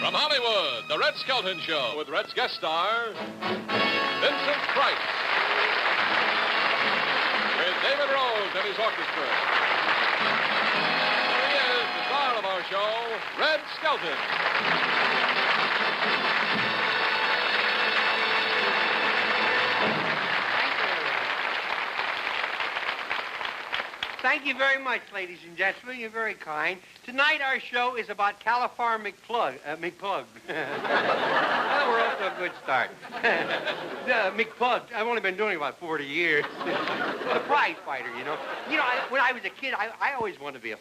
From Hollywood, The Red Skelton Show with Red's guest star, Vincent Price. With David Rose and his orchestra. Here he is, the star of our show, Red Skelton. Thank you very much, ladies and gentlemen. You're very kind. Tonight our show is about California McPlug. Well, we're off to a good start. McPlug, I've only been doing it about 40 years. The prize fighter, you know. When I was a kid, I always wanted to be a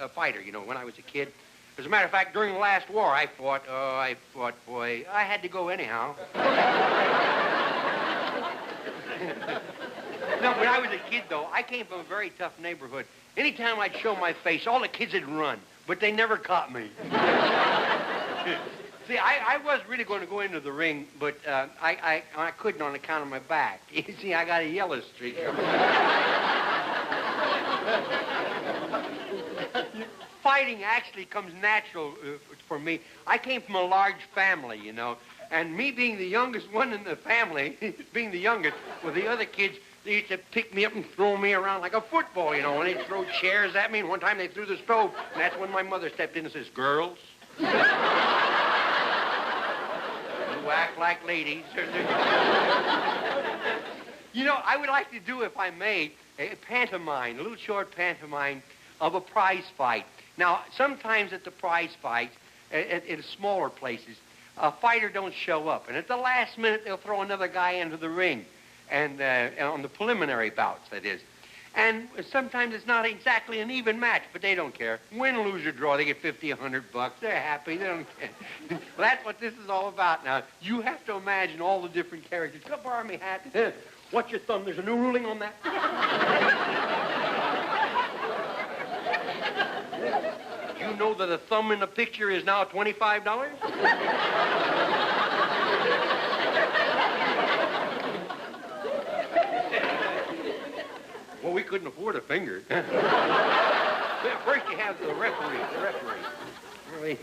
fighter, you know, when I was a kid. As a matter of fact, during the last war, I fought, boy. I had to go anyhow. No, when I was a kid, though, I came from a very tough neighborhood. Anytime I'd show my face, all the kids would run, but they never caught me. See, I was really going to go into the ring, but I couldn't on account of my back. You see, I got a yellow streak. Fighting actually comes natural for me. I came from a large family, you know, and me being the youngest one in the family, being the youngest, well, the other kids, they used to pick me up and throw me around like a football, you know, and they'd throw chairs at me, and one time they threw the stove, and that's when my mother stepped in and says, "Girls, you act like ladies." You know, I would like to do, if I may, a pantomime, a little short pantomime of a prize fight. Now, sometimes at the prize fights, in smaller places, a fighter don't show up, and at the last minute, they'll throw another guy into the ring. And on the preliminary bouts, that is. And sometimes it's not exactly an even match, but they don't care. Win, lose, or draw, they get $50, $100. They're happy. They don't care. Well, that's what this is all about now. You have to imagine all the different characters. Come borrow me hat. What's your thumb? There's a new ruling on that. You know that a thumb in a picture is now $25? Well, we couldn't afford a finger. First you have the referee. Really?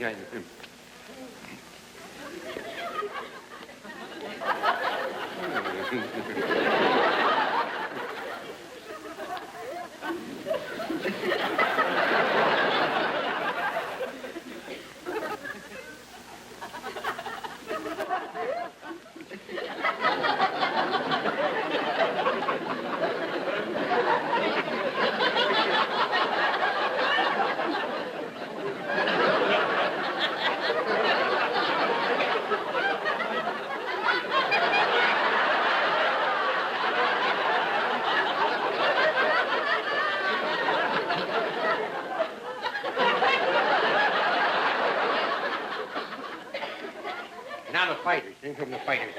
Now the fighters. In come the fighters.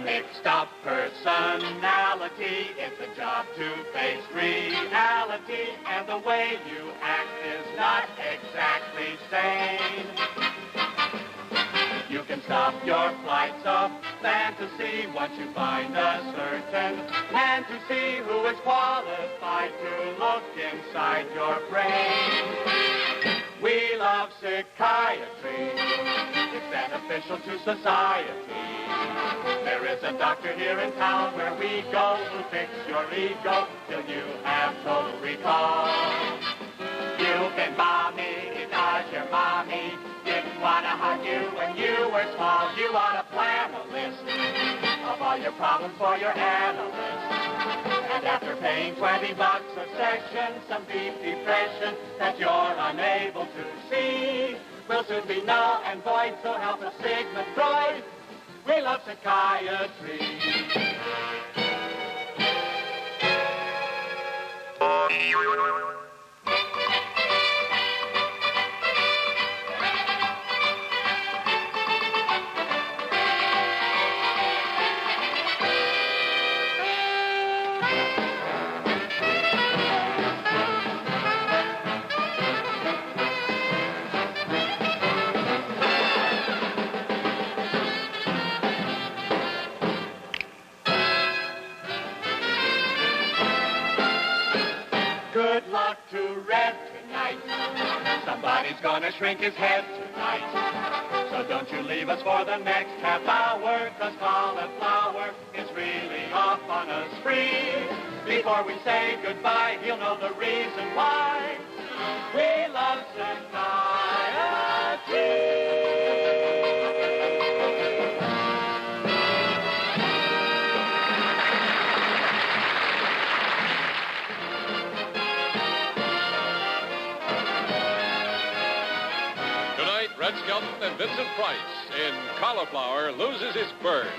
mixed-up personality. It's a job to face reality, and the way you act is not exactly sane. You can stop your flights of fantasy once you find a certain fantasy who is qualified to look inside your brain. We love psychiatry. It's beneficial to society. There is a doctor here in town where we go who'll fix your ego till you have total recall. You've been mommy because your mommy didn't want to hug you when you were small. You ought to plan a list of all your problems for your analyst. And after paying $20 a session, some deep depression that you're unable to see will soon be null and void, so help us Sigmund Freud. We love psychiatry. Good luck to Red tonight. Somebody's gonna shrink his head tonight. So don't you leave us for the next half hour, 'cause cauliflower is really off on a spree. Before we say goodbye, he'll know the reason why we love psychiatry. Red Skelton and Vincent Price in Cauliflower Loses His Bird.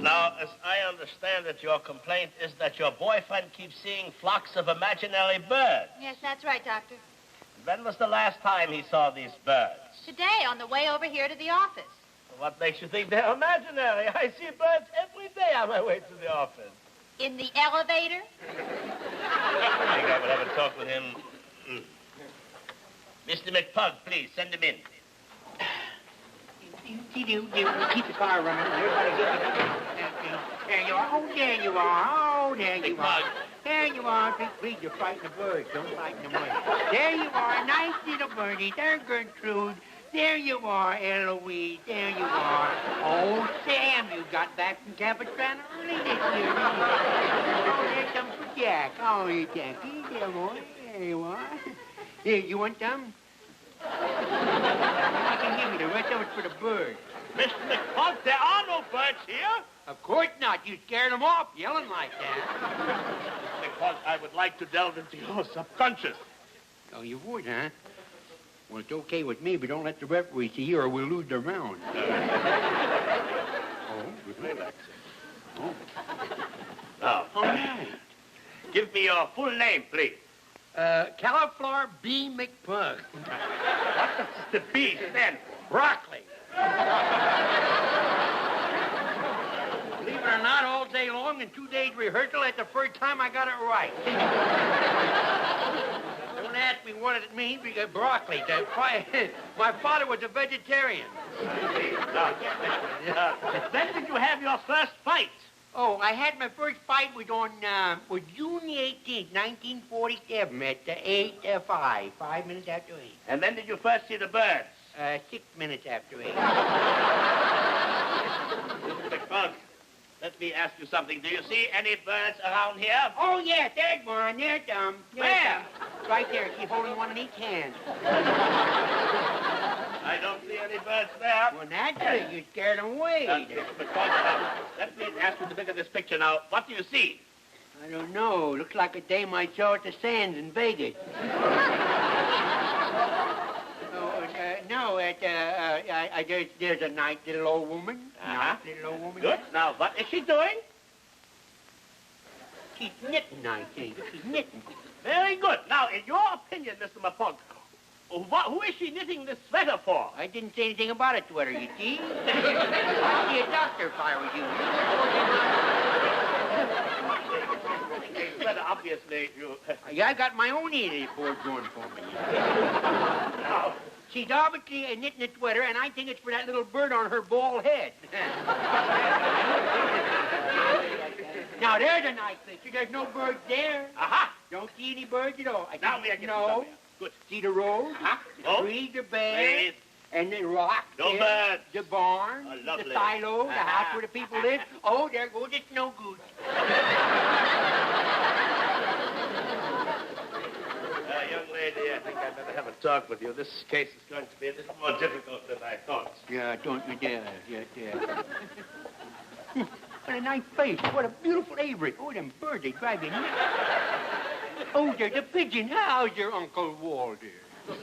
Now, as I understand it, your complaint is that your boyfriend keeps seeing flocks of imaginary birds. Yes, that's right, Doctor. When was the last time he saw these birds? Today, on the way over here to the office. What makes you think they're imaginary? I see birds every day on my way to the office. In the elevator? I think I will have a talk with him. Mr. McPug, please, send him in. Keep the car running. Everybody get it. There you are. Oh, there you are. Oh, there you are. There you are. Please, you're fighting the birds. Don't frighten them away. There you are. Nice little birdie. There, Gertrude. There you are, Eloise. There you are. Oh, Sam, you got back from Capistrano early this year. Oh, there's some for Jack. Oh, you Jackie. There, boy. There you are. Here, you want some? I can give you the rest of it for the birds. Mr. McPug, there are no birds here. Of course not. You scared them off yelling like that. McPug, I would like to delve into your subconscious. Oh, you would, huh? Well, it's okay with me, but don't let the referee see you or we'll lose the round. Oh, Relax. Oh. Now, give me your full name, please. Cauliflower B. McPug. What does the B stand for? Broccoli. Believe it or not, all day long in 2 days rehearsal, that's the first time I got it right. Don't ask me what it means, because broccoli. My father was a vegetarian. When did you have your first fight? Oh, I had my first fight was on June the 18th, 1947 at 5 minutes after 8. And when did you first see the birds? 6 minutes after 8. Mr. McPug, let me ask you something. Do you see any birds around here? Oh, yes, there's one. There's some. Where? Right there. Keep holding one in each hand. I don't see any birds there. Well, naturally, you scared them away. Mr. McPug, let me ask you to look at this picture now. What do you see? I don't know. Looks like a dame I saw at the Sands in Vegas. There's a nice little old woman. Uh-huh. Nice little old woman. Good. Now, what is she doing? She's knitting, I think. She's knitting. Very good. Now, in your opinion, Mr. McPunk, who is she knitting this sweater for? I didn't say anything about a sweater, you see. I'd be a doctor if I were you. A sweater, obviously, you... Yeah, I got my own Edith board going for me. Now, She's obviously knitting a sweater, and I think it's for that little bird on her bald head. Now, there's a nice picture. There's no birds there. aha! Don't see any birds at all. I Now think- we are getting No. somewhere. Good. See the road, Uh-huh. the Oh. trees, the bears, Trees. and the rock. No there, birds. The barn, Oh, the lovely. silo, the house where the people live. Oh, there goes the snow goose. Young lady, I think I'd better have a talk with you. This case is going to be a little more difficult than I thought. Yeah, don't you dare. Yeah. What a nice face. What a beautiful aviary. Oh, them birds, they drive you nuts. Oh, there's a pigeon. How's your Uncle Walter? Excuse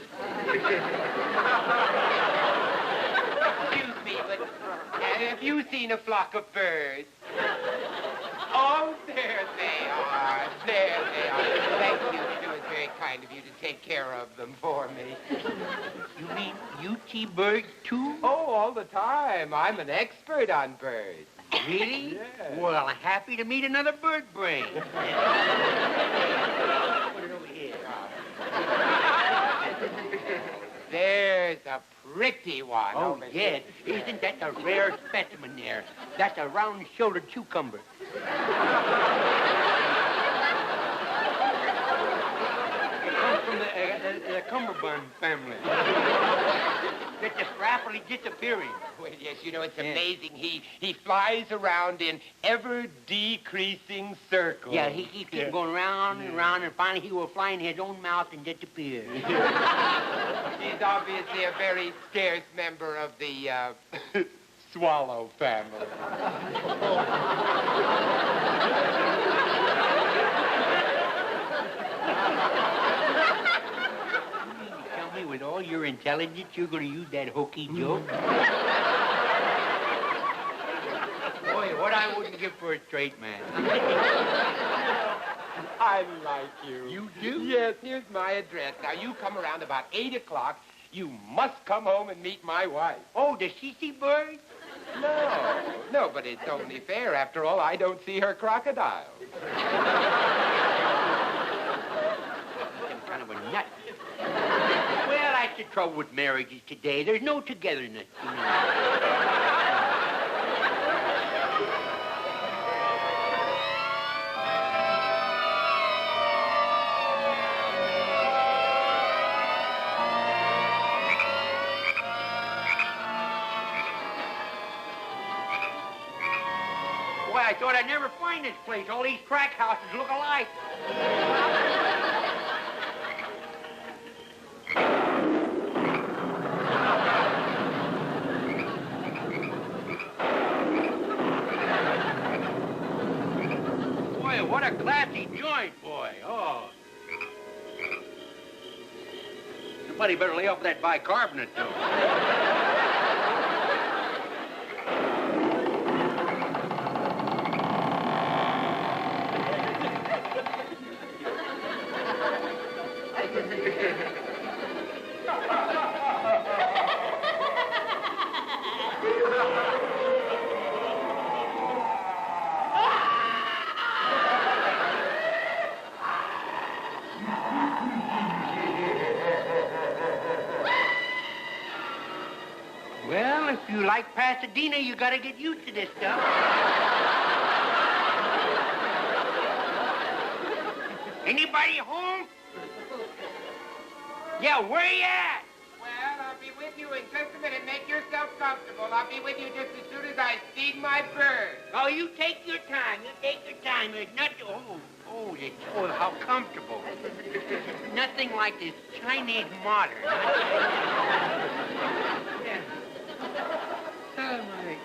me, but have you seen a flock of birds? Oh, there they are. There they are. Thank you. It was very kind of you to take care of them for me. You mean you see birds, too? Oh, all the time. I'm an expert on birds. Really? Yeah. Well, I'm happy to meet another bird brain. Put it over here. There's a pretty one Oh, over yes. here. Isn't that a rare specimen there? That's a round-shouldered cucumber. It comes from the cummerbund family. They're just rapidly disappearing. Well, yes, you know, it's amazing. He flies around in ever-decreasing circles. Yeah, he keeps going round and round, and finally he will fly in his own mouth and disappear. He's obviously a very scarce member of the, swallow family. Tell me, with all your intelligence, you're going to use that hokey joke? Boy, what I wouldn't give for a straight man. I like you. You do? Yes, here's my address. Now, you come around about 8 o'clock. You must come home and meet my wife. Oh, does she see birds? No, but it's only fair. After all, I don't see her crocodiles. I'm kind of a nut. Well, that's the trouble with marriages today. There's no togetherness. You know. Boy, I thought I'd never find this place. All these crack houses look alike. Boy, what a classy joint, boy. Oh. Somebody better lay off that bicarbonate, though. Well, if you like Pasadena, you gotta get used to this stuff. Anybody home? Yeah, where you at? Well, I'll be with you in just a minute. Make yourself comfortable. I'll be with you just as soon as I feed my bird. Oh, you take your time. You take your time. There's nothing. Oh, how comfortable. Nothing like this Chinese modern. Yeah. Oh, my.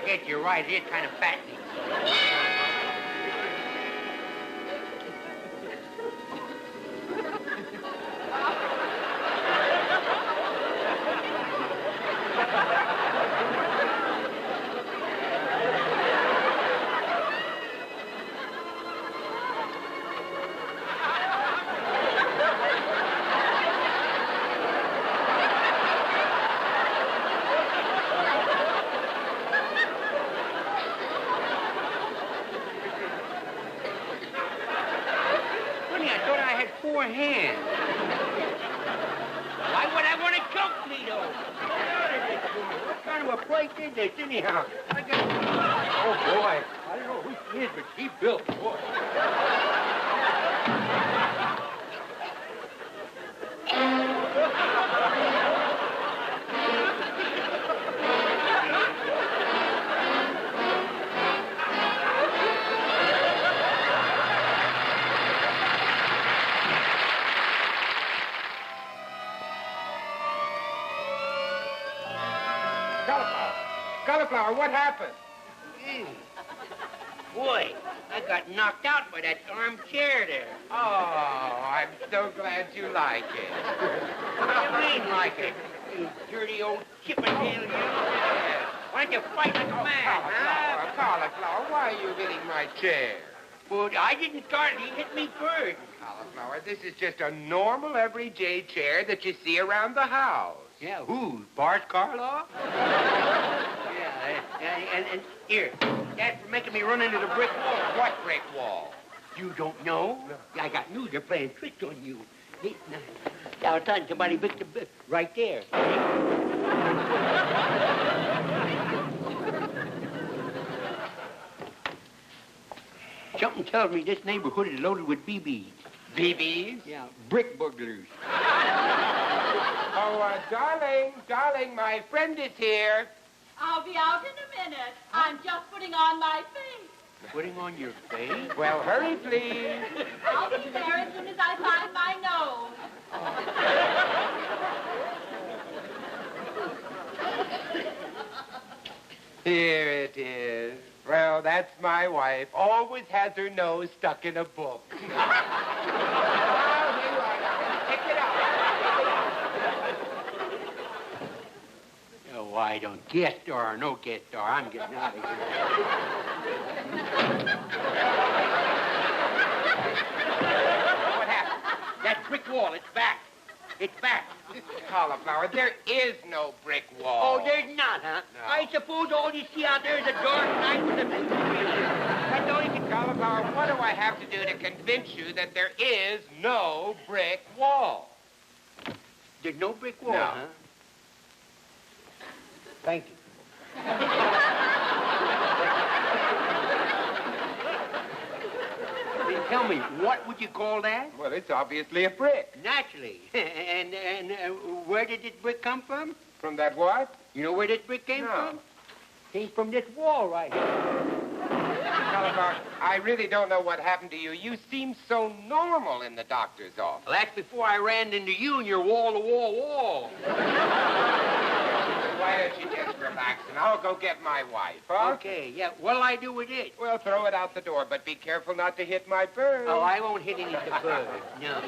guess you're right. It is kind of fattening. Honey, I thought I had 4 hands. Why would I want to choke me, though? What kind of a place is this, anyhow? Oh, boy. I don't know who she is, but she built, boy. Cauliflower, what happened? Boy, I got knocked out by that armchair there. Oh, I'm so glad you like it. What do you mean, like it? You dirty old Chippendale, you. Why don't you fight like a man, huh? Cauliflower, why are you hitting my chair? But I didn't start it. He hit me first. Cauliflower, this is just a normal, everyday chair that you see around the house. Yeah, who? Bart Karloff? Yeah, and here, that's for making me run into the brick wall. What brick wall? You don't know? No. I got news. They're playing tricks on you. All the time, somebody picked the right there. Something tells me this neighborhood is loaded with BBs. BBs? Yeah, brick burglars. Oh, darling, my friend is here. I'll be out in a minute. I'm just putting on my face. Putting on your face? Well, hurry, please. I'll be there as soon as I find my nose. Here it is. Well, that's my wife. Always has her nose stuck in a book. Oh, here you are now. Pick it up. Oh, I don't guest star or no guest star. I'm getting out of here. What happened? That brick wall, it's back. It's back. Cauliflower, there is no brick wall. Oh, there's not, huh? No. I suppose all you see out there is a dark night with a big That's all you can, Cauliflower. What do I have to do to convince you that there is no brick wall? There's no brick wall, No. huh? Thank you. Then tell me, what would you call that? Well, it's obviously a brick. Naturally. And where did this brick come from? From that what? You know where this brick came No. from? Came from this wall right here. Cauliflower, I really don't know what happened to you. You seem so normal in the doctor's office. Well, that's before I ran into you and your wall-to-wall wall. Why don't you just relax and I'll go get my wife, huh? Okay, yeah. What'll I do with it? Well, throw it out the door, but be careful not to hit my bird. Oh, I won't hit any of the birds. No.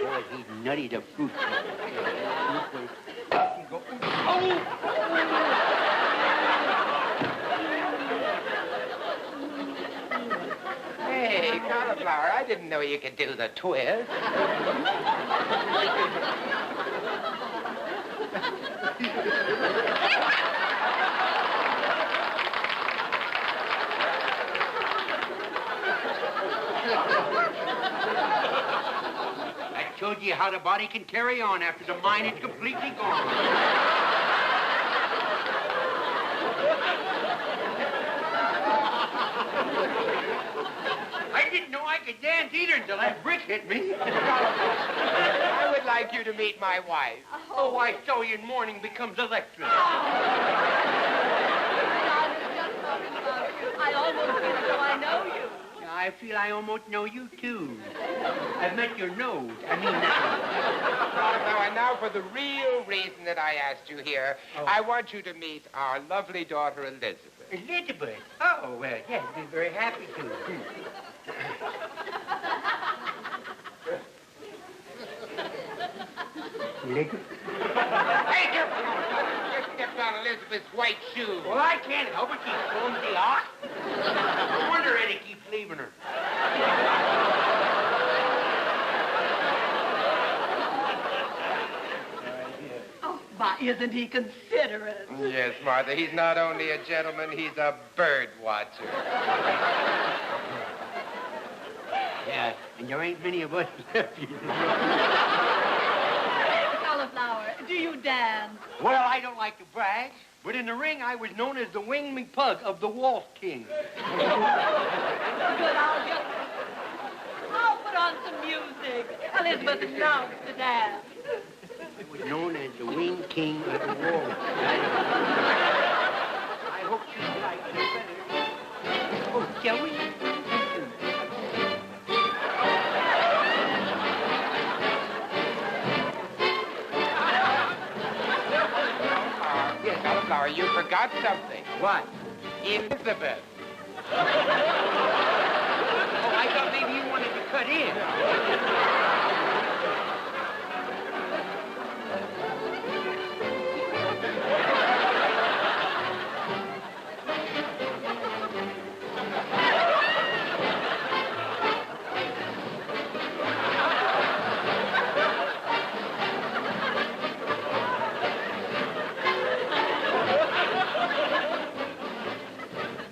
Boy, he's nutty the fruit. Hey, Cauliflower, I didn't know you could do the twist. That shows you how the body can carry on after the mind is completely gone. I didn't know I could dance either until that brick hit me. I would like you to meet my wife. Oh, why so in mourning becomes electric. I almost feel as though I know you. I feel I almost know you, too. I've met your nose. I mean, And now for the real reason that I asked you here. Oh. I want you to meet our lovely daughter, Elizabeth. Elizabeth. Oh, well, yes, I'd be very happy to. Elizabeth? Hey, careful! You stepped on Elizabeth's white shoe. Well, I can't help it. She's clumsy ox. No wonder Eddie keeps leaving her. Oh, my, isn't he considerate? Yes, Martha, he's not only a gentleman, he's a bird watcher. Yeah, and there ain't many of us left. Cauliflower, do you dance? Well, I don't like to brag, but in the ring I was known as the Wing McPug of the Wolf King. Good, I'll put on some music. Elizabeth loves to dance. I was known as the Wing King of the Wolf. I hope she likes it better. Oh, shall we? Yes, Cauliflower, you forgot something. What? Elizabeth. Oh, I thought maybe you wanted to cut in.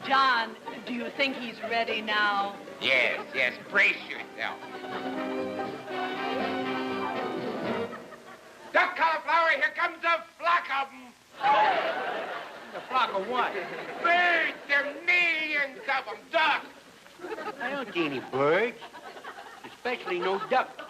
John, do you think he's ready now? Yes, yes, brace yourself. Duck, Cauliflower, here comes a flock of them. A flock of what? Birds, there are millions of them. Duck. I don't see any birds, especially no ducks.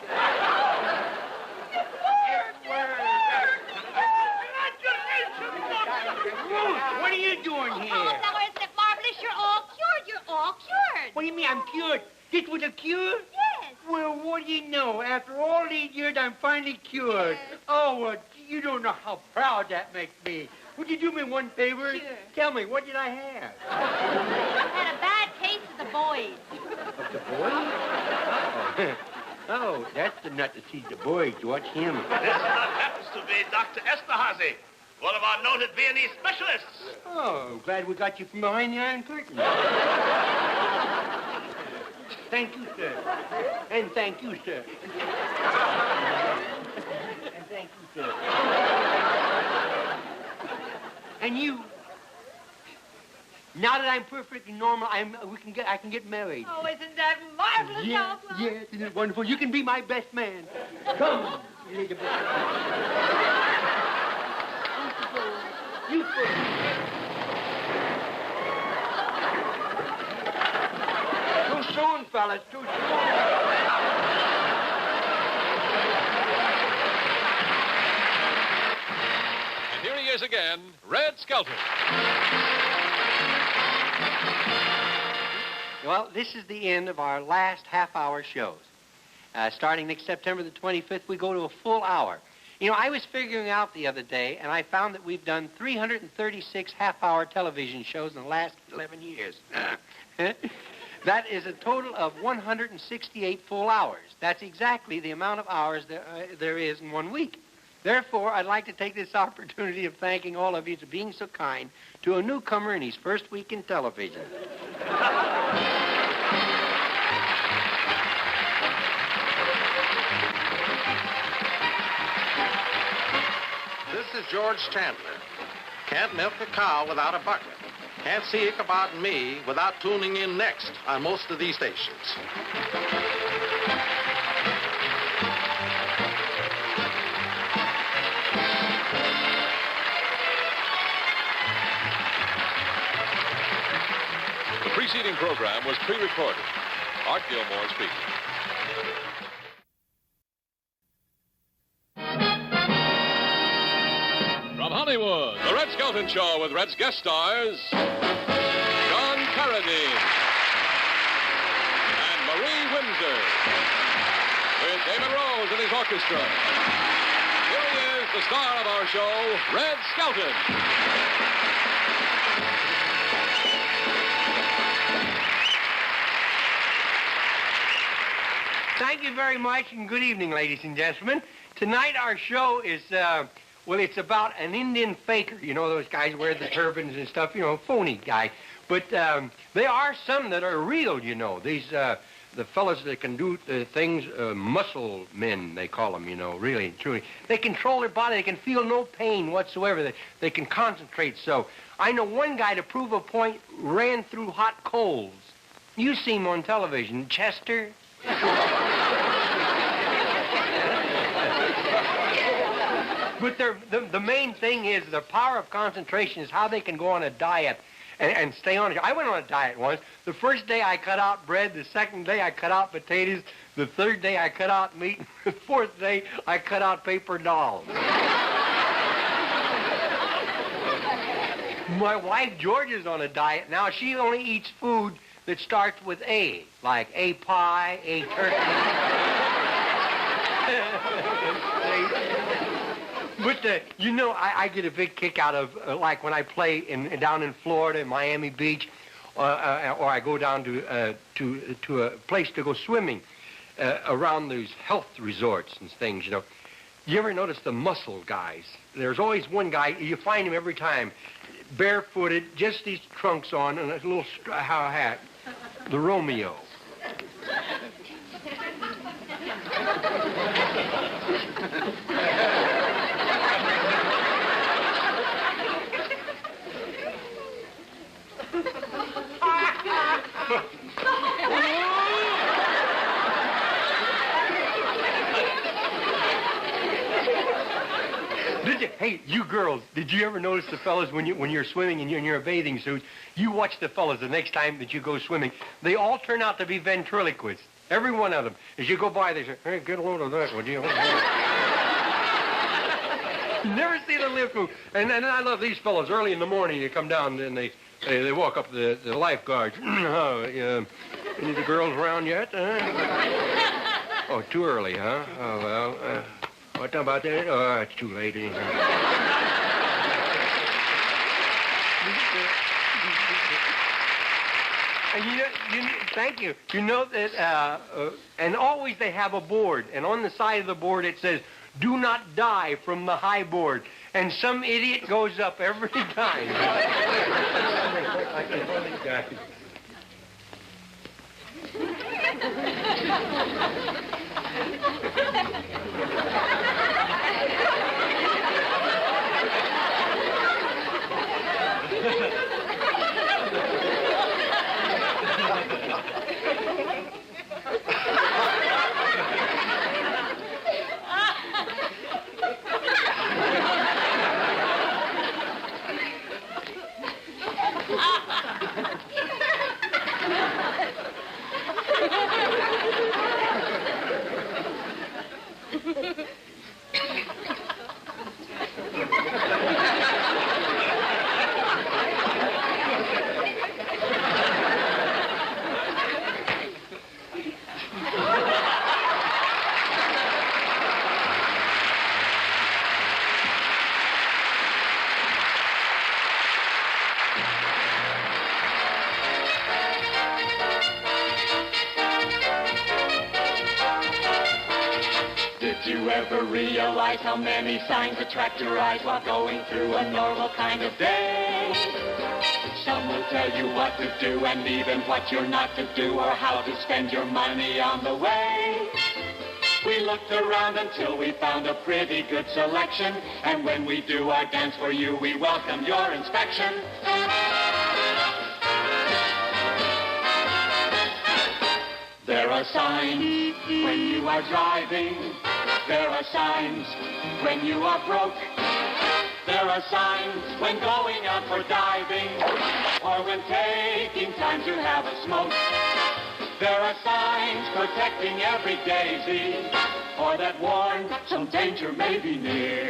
Ruth, what are you doing here? Cauliflower, isn't it marvelous? You're all cured. You're all cured. What do you mean I'm cured? This was a cure? Yes. Well, what do you know? After all these years, I'm finally cured. Yes. Oh, well, you don't know how proud that makes me. Would you do me one favor? Sure. Tell me, what did I have? I had a bad case of the boys. Of the boys? Oh, that's the nut that sees the boys. Watch him. This nut happens to be Dr. Esterhazy, one of our noted Viennese specialists. Oh, glad we got you from behind the Iron Curtain. Thank you, sir. And thank you, sir. And thank you, sir. And you. Now that I'm perfectly normal, I can get married. Oh, isn't that marvelous, Cauliflower? Yes, isn't it wonderful? You can be my best man. Come, Elizabeth. You first. Too soon, fellas, too soon. And here he is again, Red Skelton. Well, this is the end of our last half-hour shows. Starting next September the 25th, we go to a full hour. You know, I was figuring out the other day, and I found that we've done 336 half-hour television shows in the last 11 years. That is a total of 168 full hours. That's exactly the amount of hours there is in 1 week. Therefore, I'd like to take this opportunity of thanking all of you for being so kind to a newcomer in his first week in television. This is George Chandler. Can't milk a cow without a bucket. Can't see Ichabod and me without tuning in next on most of these stations. The preceding program was pre-recorded. Art Gilmore speaking. From Hollywood, The Red Skelton Show with Red's guest stars, John Carradine and Marie Windsor, with David Rose and his orchestra. Here he is, the star of our show, Red Skelton. Thank you very much, and good evening, ladies and gentlemen. Tonight our show is, it's about an Indian faker. You know, those guys wear the turbans and stuff, phony guy. But there are some that are real, These, the fellas that can do things, muscle men, they call them, really and truly. They control their body. They can feel no pain whatsoever. They can concentrate so. I know one guy, to prove a point, ran through hot coals. You see him on television, Chester. But the main thing is the power of concentration is how they can go on a diet and stay on it. I went on a diet once. The first day I cut out bread. The second day I cut out potatoes. The third day I cut out meat. The fourth day I cut out paper dolls. My wife, George, is on a diet now. She only eats food that starts with A, like a pie, a turkey. But, I get a big kick out of, like, when I play down in Florida, in Miami Beach, or I go down to a place to go swimming around these health resorts and things, You ever notice the muscle guys? There's always one guy, you find him every time, barefooted, just these trunks on, and a little hat, the Romeo. Hey, you girls, did you ever notice the fellas when you're swimming and you're in your bathing suit, you watch the fellas the next time that you go swimming, they all turn out to be ventriloquists. Every one of them. As you go by, they say, hey, get a load of that, would you? You never see the lift move. And I love these fellas. Early in the morning, they come down and they walk up to the lifeguards. Any of the girls around yet? Oh, too early, huh? Oh, well, what about that? Oh, it's too late. And thank you. You know that, and always they have a board, and on the side of the board it says, do not die from the high board. And some idiot goes up every time. Realize how many signs attract your eyes while going through a normal kind of day. Some will tell you what to do and even what you're not to do or how to spend your money on the way. We looked around until we found a pretty good selection, and when we do our dance for you, we welcome your inspection. There are signs when you are driving. There are signs when you are broke. There are signs when going out for diving or when taking time to have a smoke. There are signs protecting every daisy or that warn some danger may be near.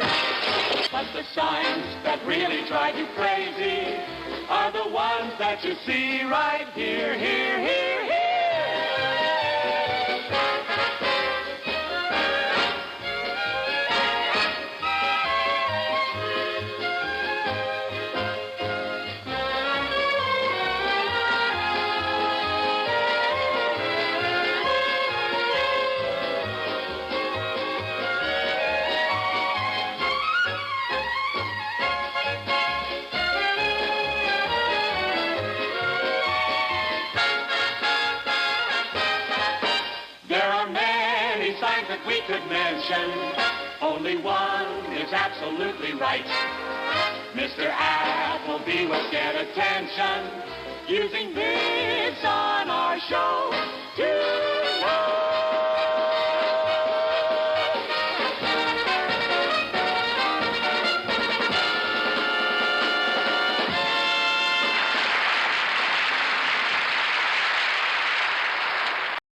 But the signs that really drive you crazy are the ones that you see right here, here, here, here. that we could mention. Only one is absolutely right. Mr. Appleby will get attention using this on our show tonight.